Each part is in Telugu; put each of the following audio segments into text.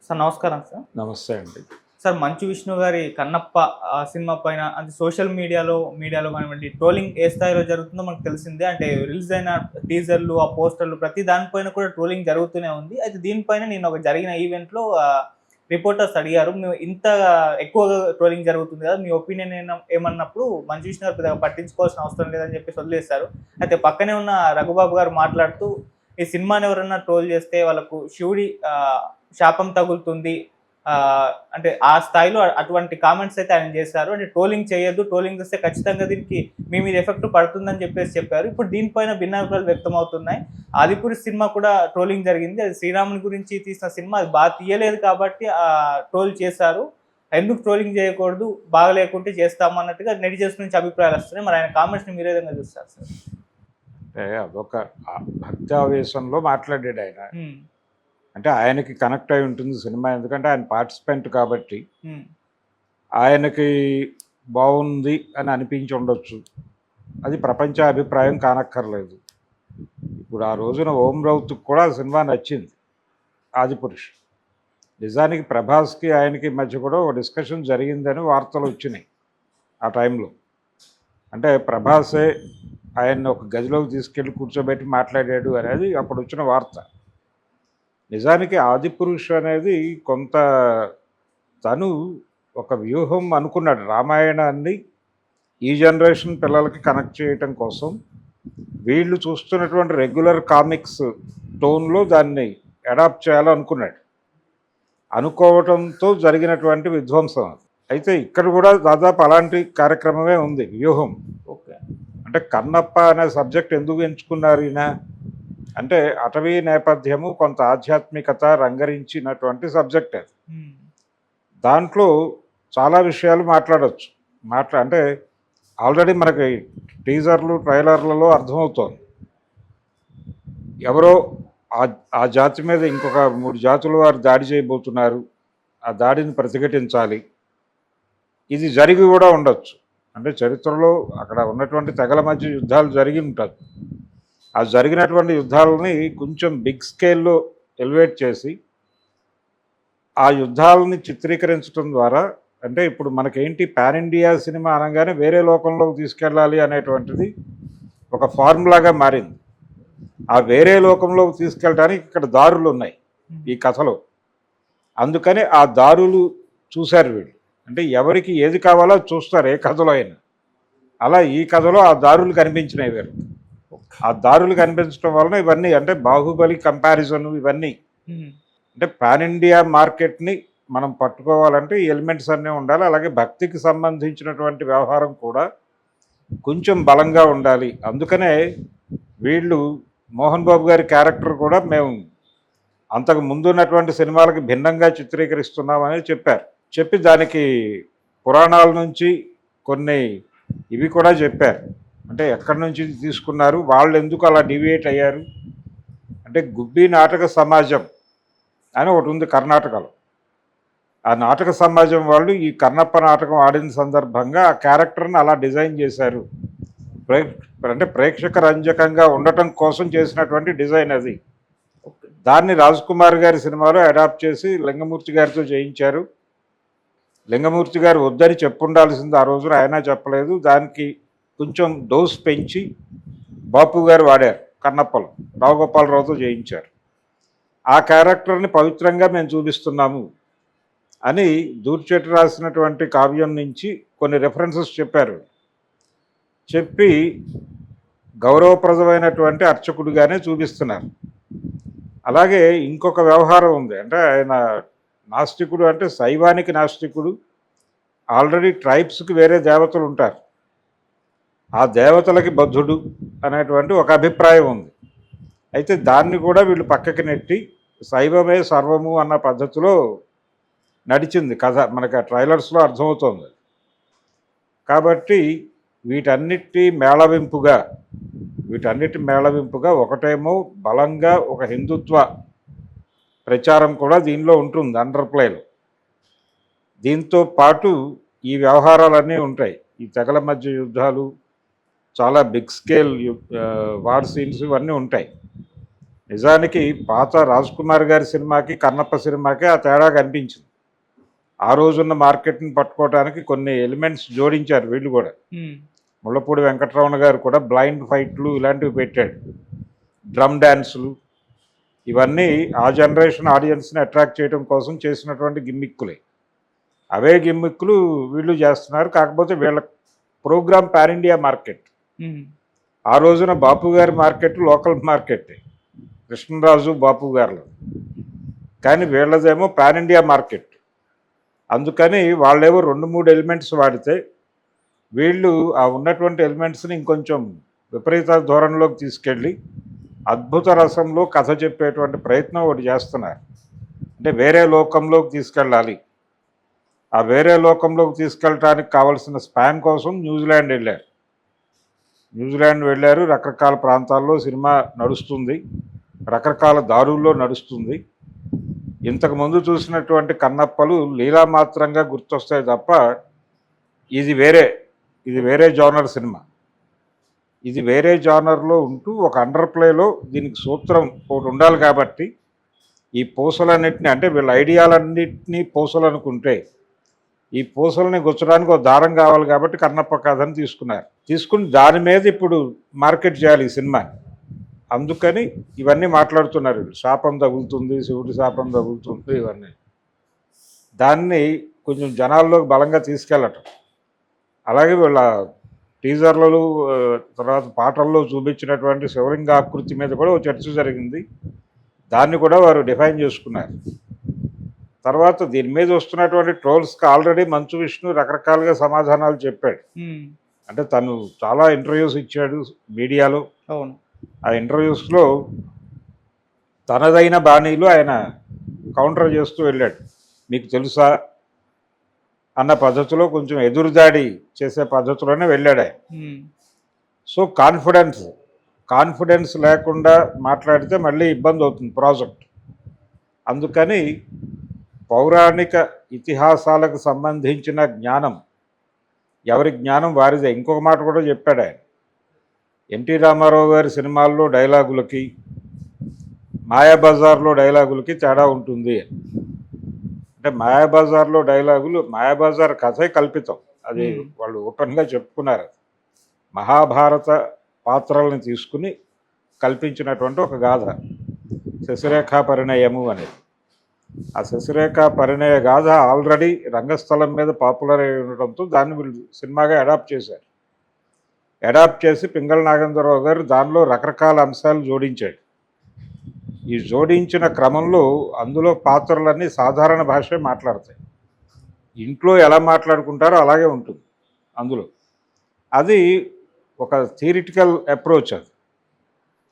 సార్ నమస్కారం సార్. నమస్తే అండి. సార్ 'మంచు విష్ణు' గారి 'కన్నప్ప' సినిమా పైన అంటే సోషల్ మీడియాలో కానివ్వండి, ట్రోలింగ్ ఏ స్థాయిలో జరుగుతుందో మనకు తెలిసిందే. అంటే రిలీజ్ అయిన టీజర్‌లు, ఆ పోస్టర్‌లు ప్రతి దానిపైన కూడా ట్రోలింగ్ జరుగుతూనే ఉంది. అయితే దీనిపైన నిన్న ఒక జరిగిన ఈవెంట్‌లో రిపోర్టర్స్ అడిగారు. "మేము ఇంత ఎక్కువగా ట్రోలింగ్ జరుగుతుంది కదా! మీ ఒపీనియన్ ఏమన్నప్పుడు 'మంచు విష్ణు' గారు పెద్దగా పట్టించుకోవాల్సిన అవసరం లేదని" చెప్పేసి వదిలేశారు. అయితే పక్కనే ఉన్న రఘుబాబు గారు మాట్లాడుతూ, "ఈ సినిమాని ఎవరన్నా ట్రోల్ చేస్తే వాళ్ళకు శివుడి శాపం తగులుతుంది. అంటే ఆ స్థాయిలో అటువంటి కామెంట్స్ అయితే ఆయన చేశారు. అంటే ట్రోలింగ్ చేయొద్దు. ట్రోలింగ్ చేస్తే ఖచ్చితంగా దీనికి మీ మీద ఎఫెక్ట్ పడుతుందని చెప్పారు. ఇప్పుడు దీనిపైన భిన్నాభిప్రాయాలు వ్యక్తమవుతున్నాయి. 'ఆదిపురుష్' సినిమా కూడా ట్రోలింగ్ జరిగింది. అది శ్రీరాముని గురించి తీసిన సినిమా. అది బాగా తీయలేదు కాబట్టి ట్రోల్ చేశారు. ఎందుకు ట్రోలింగ్ చేయకూడదు, బాగా లేకుంటే చేస్తాము అన్నట్టుగా నెటిజన్స్ నుంచి అభిప్రాయాలు వస్తున్నాయి. మరి ఆయన కామెంట్స్‌ని మీరు ఏ విధంగా చూస్తారు సార్? అంటే అదొక భక్తావేశంలో మాట్లాడాడు ఆయన. హ్మ్. అంటే ఆయనకి కనెక్ట్ అయి ఉంటుంది సినిమా. ఎందుకంటే ఆయన పార్టిసిపెంట్ కాబట్టి హ్మ్. ఆయనకి బాగుంది అని అనిపించి ఉండొచ్చు. అది ప్రపంచ అభిప్రాయం కానక్కర్లేదు. ఇప్పుడు ఆ రోజున ఓం రౌత్‌కి కూడా ఆ సినిమా నచ్చింది 'ఆదిపురుష్'. నిజానికి ప్రభాస్‌కి ఆయనకి మధ్య కూడా ఒక డిస్కషన్ జరిగిందని వార్తలు వచ్చినాయి ఆ టైంలో. అంటే ప్రభాసే ఆయన్ని ఒక గదిలోకి తీసుకెళ్ళి కూర్చోబెట్టి మాట్లాడాడు అనేది అప్పుడు వచ్చిన వార్త. నిజానికి 'ఆదిపురుష్' అనేది కొంత తను ఒక వ్యూహం అనుకున్నాడు. రామాయణాన్ని ఈ జనరేషన్ పిల్లలకి కనెక్ట్ చేయటం కోసం వీళ్ళు చూస్తున్నటువంటి రెగ్యులర్ కామిక్స్ టోన్లో దాన్ని అడాప్ట్ చేయాలనుకున్నాడు. అనుకోవటంతో జరిగినటువంటి విధ్వంసం అది. అయితే ఇక్కడ కూడా దాదాపు అలాంటి కార్యక్రమమే ఉంది వ్యూహం. ఓకే. అంటే కన్నప్ప అనే సబ్జెక్ట్ ఎందుకు ఎంచుకున్నారు ఈయన అంటే అటవీ నేపథ్యము, కొంత ఆధ్యాత్మికత రంగరించినటువంటి సబ్జెక్ట్ అది. హ్మ్. దాంట్లో చాలా విషయాలు మాట్లాడవచ్చు. అంటే ఆల్రెడీ మనకి టీజర్లు ట్రైలర్లలో అర్థమవుతోంది. ఎవరో ఆ జాతి మీద ఇంకొక 3 జాతుల వారు దాడి చేయబోతున్నారు. ఆ దాడిని ప్రతిఘటించాలి. ఇది జరిగి కూడా ఉండొచ్చు. అంటే చరిత్రలో అక్కడ ఉన్నటువంటి తెగల మధ్య యుద్ధాలు జరిగి ఉంటుంది. ఆ జరిగినటువంటి యుద్ధాలని కొంచెం బిగ్ స్కేల్లో ఎలివేట్ చేసి ఆ యుద్ధాలని చిత్రీకరించడం ద్వారా అంటే ఇప్పుడు మనకేంటి పాన్ ఇండియా సినిమా అనగానే వేరే లోకంలోకి తీసుకెళ్ళాలి అనేటువంటిది ఒక ఫార్ములాగా మారింది. ఆ వేరే లోకంలోకి తీసుకెళ్ళడానికి ఇక్కడ దారులు ఉన్నాయి ఈ కథలో. అందుకని ఆ దారులు చూశారు వీళ్ళు. అంటే ఎవరికి ఏది కావాలో చూస్తారు ఏ కథలో అయినా. అలా ఈ కథలో ఆ దారులు కనిపించినాయి వీరు. ఆ దారులు కనిపించడం వలన ఇవన్నీ అంటే బాహుబలి కంపారిజన్ ఇవన్నీ అంటే పాన్ ఇండియా మార్కెట్ని మనం పట్టుకోవాలంటే ఈ ఎలిమెంట్స్ అన్నీ ఉండాలి. అలాగే భక్తికి సంబంధించినటువంటి వ్యవహారం కూడా కొంచెం బలంగా ఉండాలి. అందుకనే వీళ్ళు మోహన్ బాబు గారి క్యారెక్టర్ కూడా మేము అంతకు ముందు ఉన్నటువంటి సినిమాలకి భిన్నంగా చిత్రీకరిస్తున్నామని చెప్పారు. చెప్పి దానికి పురాణాల నుంచి కొన్ని ఇవి కూడా చెప్పారు. అంటే ఎక్కడి నుంచి తీసుకున్నారు, వాళ్ళు ఎందుకు అలా డివియేట్ అయ్యారు. అంటే గుబ్బి నాటక సమాజం అని ఒకటి ఉంది కర్ణాటకలో. ఆ నాటక సమాజం వాళ్ళు ఈ కన్నప్ప నాటకం ఆడిన సందర్భంగా ఆ క్యారెక్టర్ని అలా డిజైన్ చేశారు. అంటే ప్రేక్షక రంజకంగా ఉండటం కోసం చేసినటువంటి డిజైన్ అది. దాన్ని రాజ్ కుమార్ గారి సినిమాలో అడాప్ట్ చేసి లింగమూర్తి గారితో చేయించారు. లింగమూర్తి గారు వద్దని చెప్పుండాల్సింది ఆ రోజున, ఆయన చెప్పలేదు. దానికి కొంచెం డోస్ పెంచి బాపు గారు వాడారు కన్నప్పలో, రావుగోపాలరావుతో చేయించారు. ఆ క్యారెక్టర్ని పవిత్రంగా మేము చూపిస్తున్నాము అని దూర్చెట్టు రాసినటువంటి కావ్యం నుంచి కొన్ని రెఫరెన్సెస్ చెప్పారు. చెప్పి గౌరవప్రదమైనటువంటి అర్చకుడిగానే చూపిస్తున్నారు. అలాగే ఇంకొక వ్యవహారం ఉంది. అంటే ఆయన నాస్తికుడు, అంటే శైవానికి నాస్తికుడు. ఆల్రెడీ ట్రైబ్స్కి వేరే దేవతలు ఉంటారు, ఆ దేవతలకి బద్ధుడు అనేటువంటి ఒక అభిప్రాయం ఉంది. అయితే దాన్ని కూడా వీళ్ళు పక్కకి నెట్టి శైవమే సర్వము అన్న పద్ధతిలో నడిచింది కథ. మనకి ఆ ట్రైలర్స్లో అర్థమవుతోంది. కాబట్టి వీటన్నిటి మేళవింపుగా ఒకటేమో బలంగా ఒక హిందుత్వ ప్రచారం కూడా దీనిలో ఉంటుంది అండర్ప్లేలో. దీంతో పాటు ఈ వ్యవహారాలన్నీ ఉంటాయి. ఈ తెగల మధ్య యుద్ధాలు, చాలా బిగ్ స్కేల్ వార్ సీన్స్ ఇవన్నీ ఉంటాయి. నిజానికి పాత రాజ్ కుమార్ గారి సినిమాకి కన్నప్ప సినిమాకి ఆ తేడా కనిపించింది. ఆ రోజున్న మార్కెట్ని పట్టుకోవడానికి కొన్ని ఎలిమెంట్స్ జోడించారు వీళ్ళు కూడా. ఉమ్, ముళ్ళపూడి వెంకటరమణ గారు కూడా బ్లైండ్ ఫైట్లు ఇలాంటివి పెట్టాడు, డ్రమ్ డ్యాన్సులు. ఇవన్నీ ఆ జనరేషన్ ఆడియన్స్ని అట్రాక్ట్ చేయడం కోసం చేసినటువంటి గిమ్మిక్కులే. అవే గిమ్మిక్కులు వీళ్ళు చేస్తున్నారు. కాకపోతే వీళ్ళ ప్రోగ్రామ్ పాన్ ఇండియా మార్కెట్. ఉమ్, ఆ రోజున బాపు గారి మార్కెట్ లోకల్ మార్కెట్, కృష్ణరాజు బాపు గారిలో. కానీ వీళ్ళదేమో పాన్ ఇండియా మార్కెట్. అందుకని వాళ్ళేవో 2-3 ఎలిమెంట్స్ వాడితే వీళ్ళు ఆ ఉన్నటువంటి ఎలిమెంట్స్ని ఇంకొంచెం విపరీత ధోరణిలోకి తీసుకెళ్ళి అద్భుత రసంలో కథ చెప్పేటువంటి ప్రయత్నం ఒకటి చేస్తున్నారు. అంటే వేరే లోకంలోకి తీసుకెళ్ళాలి. ఆ వేరే లోకంలోకి తీసుకెళ్ళడానికి కావలసిన స్పాన్ కోసం న్యూజిలాండ్ వెళ్ళారు. రకరకాల ప్రాంతాల్లో సినిమా నడుస్తుంది, రకరకాల దారుల్లో నడుస్తుంది. ఇంతకుముందు చూసినటువంటి కన్నప్పలు లీలామాత్రంగా గుర్తొస్తాయి తప్ప ఇది వేరే జానర్ సినిమా. ఇది వేరే జానర్లో ఉంటూ ఒక అండర్ ప్లేలో దీనికి సూత్రం ఒకటి ఉండాలి. కాబట్టి ఈ పూసలన్నింటినీ, అంటే వీళ్ళ ఐడియాలన్నింటినీ పూసలు అనుకుంటే ఈ పూసలని గుచ్చడానికి ఒక దారం కావాలి. కాబట్టి కన్నప్ప కథని తీసుకుని దాని మీద ఇప్పుడు మార్కెట్ చేయాలి ఈ సినిమా. అందుకని ఇవన్నీ మాట్లాడుతున్నారు. శాపం తగులుతుంది, శివుడి శాపం తగులుతుంది, ఇవన్నీ దాన్ని కొంచెం జనాల్లోకి బలంగా తీసుకెళ్ళటం. అలాగే వీళ్ళ టీజర్లలో తర్వాత పాటల్లో చూపించినటువంటి శివలింగ ఆకృతి మీద కూడా ఒక చర్చ జరిగింది. దాన్ని కూడా వారు డిఫైన్ చేసుకున్నారు. తర్వాత దీని మీద వస్తున్నటువంటి ట్రోల్స్కి ఆల్రెడీ మంచు విష్ణు రకరకాలుగా సమాధానాలు చెప్పాడు. అంటే తను చాలా ఇంటర్వ్యూస్ ఇచ్చాడు మీడియాలో. అవును. ఆ ఇంటర్వ్యూస్లో తనదైన బాణీలో ఆయన కౌంటర్ చేస్తూ వెళ్ళాడు. మీకు తెలుసా అన్న పద్ధతిలో, కొంచెం ఎదురుదాడి చేసే పద్ధతిలోనే వెళ్ళాడు ఆయన. సో కాన్ఫిడెన్స్ లేకుండా మాట్లాడితే మళ్ళీ ఇబ్బంది అవుతుంది ప్రాజెక్ట్. అందుకని పౌరాణిక ఇతిహాసాలకు సంబంధించిన జ్ఞానం ఎవరి జ్ఞానం వారిదే. ఇంకొక మాట కూడా చెప్పాడు ఆయన, ఎన్టీ రామారావు గారి సినిమాల్లో డైలాగులకి మాయాబజార్లో డైలాగులకి తేడా ఉంటుంది. అంటే మాయాబజార్లో డైలాగులు, మాయాబజార్ కథే కల్పితం, అది వాళ్ళు ఓపెన్గా చెప్పుకున్నారు. మహాభారత పాత్రల్ని తీసుకుని కల్పించినటువంటి ఒక గాథ శశిరేఖా పరిణయము అనేది. ఆ శశిరేఖా పరిణయ గాథ ఆల్రెడీ రంగస్థలం మీద పాపులర్ అయి ఉండటంతో దాన్ని వీళ్ళు సినిమాగా అడాప్ట్ చేసి పింగళ నాగేంద్రరావు గారు దానిలో రకరకాల అంశాలు జోడించాడు. ఈ జోడించిన క్రమంలో అందులో పాత్రలన్నీ సాధారణ భాషే మాట్లాడతాయి. ఇంట్లో ఎలా మాట్లాడుకుంటారో అలాగే ఉంటుంది అందులో. అది ఒక థియరిటికల్ అప్రోచ్. అది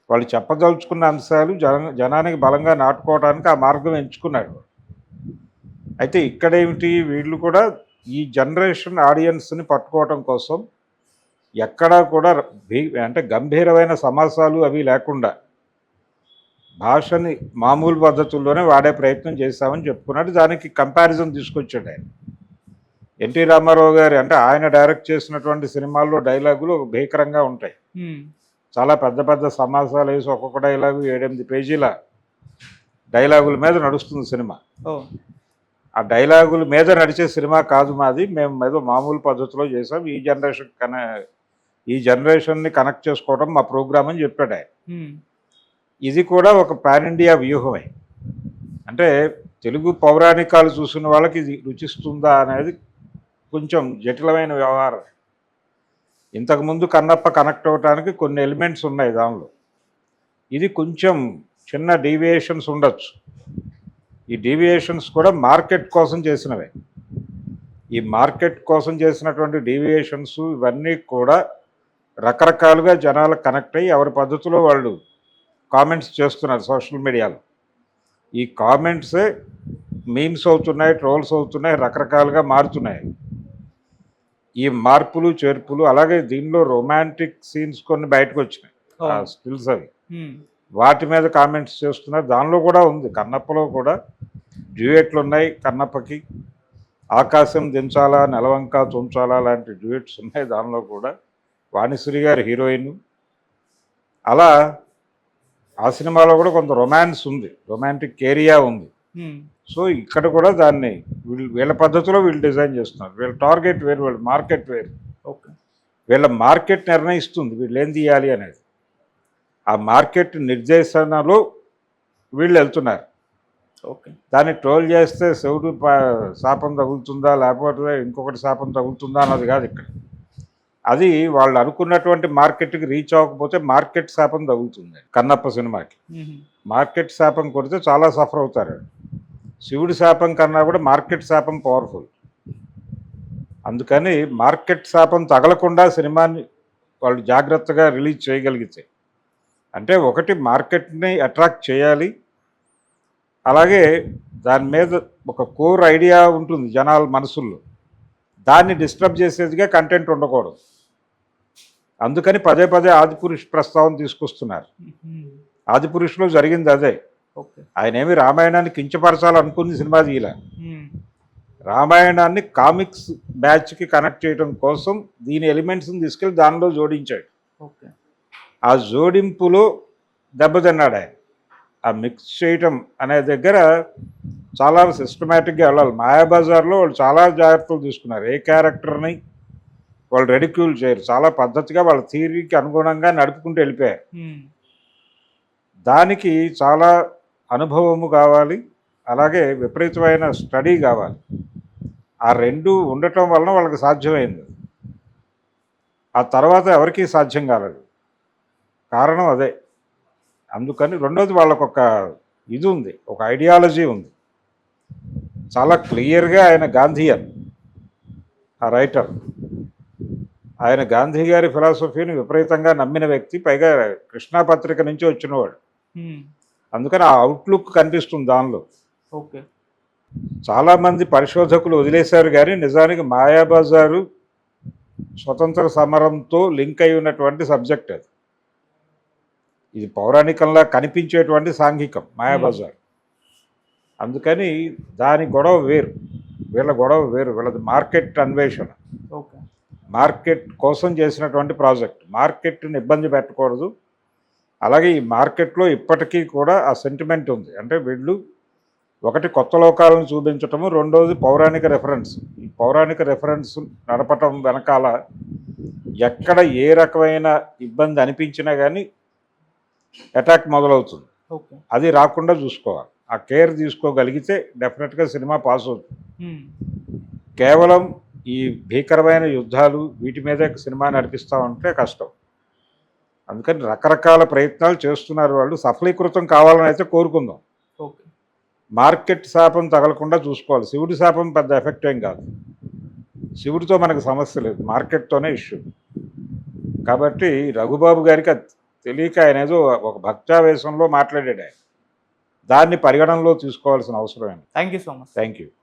వాళ్ళు చెప్పదలుచుకున్న అంశాలు జనానికి బలంగా నాటుకోవడానికి ఆ మార్గం ఎంచుకున్నాడు. అయితే ఇక్కడేమిటి, వీళ్ళు కూడా ఈ జనరేషన్ ఆడియన్స్ని పట్టుకోవటం కోసం ఎక్కడా కూడా అంటే గంభీరమైన సమాసాలు అవి లేకుండా భాషని మామూలు పద్ధతుల్లోనే వాడే ప్రయత్నం చేశామని చెప్పుకున్నాడు. దానికి కంపారిజన్ తీసుకొచ్చాడు ఆయన. ఎన్టీ రామారావు గారు అంటే ఆయన డైరెక్ట్ చేసినటువంటి సినిమాల్లో డైలాగులు భీకరంగా ఉంటాయి. చాలా పెద్ద పెద్ద సమాసాలు వేసి ఒక్కొక్క డైలాగు 7-8 పేజీల డైలాగుల మీద నడుస్తుంది సినిమా. ఆ డైలాగుల మీద నడిచే సినిమా కాదు మాది, మేము ఏదో మామూలు పద్ధతిలో చేసాం, ఈ జనరేషన్ని కనెక్ట్ చేసుకోవడం మా ప్రోగ్రామ్ అని చెప్పాడు ఆయన. ఇది కూడా ఒక పాన్ ఇండియా వ్యూహమే. అంటే తెలుగు పౌరాణికాలు చూసిన వాళ్ళకి ఇది రుచిస్తుందా అనేది కొంచెం జటిలమైన వ్యవహారం. ఇంతకుముందు కన్నప్ప కనెక్ట్ అవ్వడానికి కొన్ని ఎలిమెంట్స్ ఉన్నాయి దానిలో. ఇది కొంచెం చిన్న డీవియేషన్స్ ఉండొచ్చు. ఈ డీవియేషన్స్ కూడా మార్కెట్ కోసం చేసినవే. ఈ మార్కెట్ కోసం చేసినటువంటి డీవియేషన్స్ ఇవన్నీ కూడా రకరకాలుగా జనాలకు కనెక్ట్ అయ్యి ఎవరి పద్ధతిలో వాళ్ళు కామెంట్స్ చేస్తున్నారు సోషల్ మీడియాలో. ఈ కామెంట్సే మీమ్స్ అవుతున్నాయి, ట్రోల్స్ అవుతున్నాయి, రకరకాలుగా మారుతున్నాయి. ఈ మార్పులు చేర్పులు, అలాగే దీనిలో రొమాంటిక్ సీన్స్ కొన్ని బయటకు వచ్చినాయి, ఆ స్టిల్స్ అవి, వాటి మీద కామెంట్స్ చేస్తున్నారు. దానిలో కూడా ఉంది, కన్నప్పలో కూడా డ్యూయెట్లు ఉన్నాయి. కన్నప్పకి ఆకాశం దించాలా, నెలవంక తుంచాలా లాంటి డ్యూయెట్స్ ఉన్నాయి దానిలో కూడా. వాణిశ్రీ గారు హీరోయిన్. అలా ఆ సినిమాలో కూడా కొంత రొమాన్స్ ఉంది, రొమాంటిక్ ఏరియా ఉంది. సో ఇక్కడ కూడా దాన్ని వీళ్ళ పద్ధతిలో వీళ్ళు డిజైన్ చేస్తున్నారు. వీళ్ళ టార్గెట్ వేరు, వీళ్ళ మార్కెట్ వేరు. ఓకే. వీళ్ళ మార్కెట్ నిర్ణయిస్తుంది వీళ్ళు ఏం తీయాలి అనేది. ఆ మార్కెట్ నిర్దేశనలో వీళ్ళు వెళ్తున్నారు. ఓకే. దాన్ని ట్రోల్ చేస్తే శివుడు శాపం తగులుతుందా లేకపోతే ఇంకొకటి శాపం తగులుతుందా అన్నది కాదు ఇక్కడ. అది వాళ్ళు అనుకున్నటువంటి మార్కెట్కి రీచ్ అవ్వకపోతే మార్కెట్ శాపం తగులుతుంది కన్నప్ప సినిమాకి. మార్కెట్ శాపం కొడితే చాలా సఫర్ అవుతారు. శివుడి శాపం కన్నా కూడా మార్కెట్ శాపం పవర్ఫుల్. అందుకని మార్కెట్ శాపం తగలకుండా సినిమాని వాళ్ళు జాగ్రత్తగా రిలీజ్ చేయగలిగితే, అంటే ఒకటి మార్కెట్ని అట్రాక్ట్ చేయాలి, అలాగే దాని మీద ఒక కోర్ ఐడియా ఉంటుంది జనాల మనసుల్లో, దాన్ని డిస్టర్బ్ చేసేదిగా కంటెంట్ ఉండకూడదు. అందుకని పదే పదే ఆదిపురుష్ ప్రస్తావన తీసుకొస్తున్నారు. ఆదిపురుష్లో జరిగింది అదే. ఆయన ఏమి రామాయణాన్ని కించపరచాలనుకుని సినిమా తీయలే. రామాయణాన్ని కామిక్స్ బ్యాచ్కి కనెక్ట్ చేయడం కోసం దీని ఎలిమెంట్స్ని తీసుకెళ్ళి దానిలో జోడించాడు. ఆ జోడింపులో దెబ్బతిన్నాడు ఆయన. ఆ మిక్స్ చేయటం అనే దగ్గర చాలా సిస్టమేటిక్గా వెళ్ళాలి. మాయాబజార్లో వాళ్ళు చాలా జాగ్రత్తలు తీసుకున్నారు. ఏ క్యారెక్టర్ని వాళ్ళు రెడిక్యూల్ చేయరు, చాలా పద్ధతిగా వాళ్ళ థియరీకి అనుగుణంగా నడుపుకుంటూ వెళ్ళిపోయారు. దానికి చాలా అనుభవము కావాలి, అలాగే విపరీతమైన స్టడీ కావాలి. ఆ రెండు ఉండటం వలన వాళ్ళకి సాధ్యమైంది. ఆ తర్వాత ఎవరికీ సాధ్యం కాలేదు. కారణం అదే. అందుకని రెండోది వాళ్ళకు ఒక ఇది ఉంది, ఒక ఐడియాలజీ ఉంది. చాలా క్లియర్గా ఆయన గాంధీయన్, ఆ రైటర్, ఆయన గాంధీ గారి ఫిలాసఫీని విపరీతంగా నమ్మిన వ్యక్తి, పైగా కృష్ణా పత్రిక నుంచి వచ్చినవాడు. అందుకని ఆ అవుట్లుక్ కనిపిస్తుంది దానిలో. ఓకే. చాలామంది పరిశోధకులు వదిలేశారు, కానీ నిజానికి మాయాబజారు స్వతంత్ర సమరంతో లింక్ అయి ఉన్నటువంటి సబ్జెక్ట్ అది. ఇది పౌరాణికంలా కనిపించేటువంటి సాంఘికం మాయాబజార్. అందుకని దాని గొడవ వేరు, వీళ్ళ గొడవ వేరు. వీళ్ళది మార్కెట్ అన్వేషణ, మార్కెట్ కోసం చేసినటువంటి ప్రాజెక్ట్. మార్కెట్ని ఇబ్బంది పెట్టకూడదు. అలాగే ఈ మార్కెట్లో ఇప్పటికీ కూడా ఆ సెంటిమెంట్ ఉంది. అంటే వీళ్ళు ఒకటి కొత్త లోకాలను చూపించటము, రెండోది పౌరాణిక రెఫరెన్స్. ఈ పౌరాణిక రెఫరెన్స్ నడపటం వెనకాల ఎక్కడ ఏ రకమైన ఇబ్బంది అనిపించినా కానీ అటాక్ మొదలవుతుంది. అది రాకుండా చూసుకోవాలి. ఆ కేర్ తీసుకోగలిగితే డెఫినెట్గా సినిమా పాస్ అవుతుంది. కేవలం ఈ భీకరమైన యుద్ధాలు వీటి మీదే సినిమా నడిపిస్తామంటే కష్టం. అందుకని రకరకాల ప్రయత్నాలు చేస్తున్నారు వాళ్ళు. సఫలీకృతం కావాలని అయితే కోరుకుందాం. మార్కెట్ శాపం తగలకుండా చూసుకోవాలి. శివుడి శాపం పెద్ద ఎఫెక్ట్ ఏం కాదు, శివుడితో మనకు సమస్య లేదు, మార్కెట్తోనే ఇష్యూ. కాబట్టి రఘుబాబు గారికి అది తెలియక ఆయన ఏదో ఒక భక్తావేశంలో మాట్లాడాడు. ఆయన దాన్ని పరిగణనలో తీసుకోవాల్సిన అవసరం. Thank you so much. Thank you.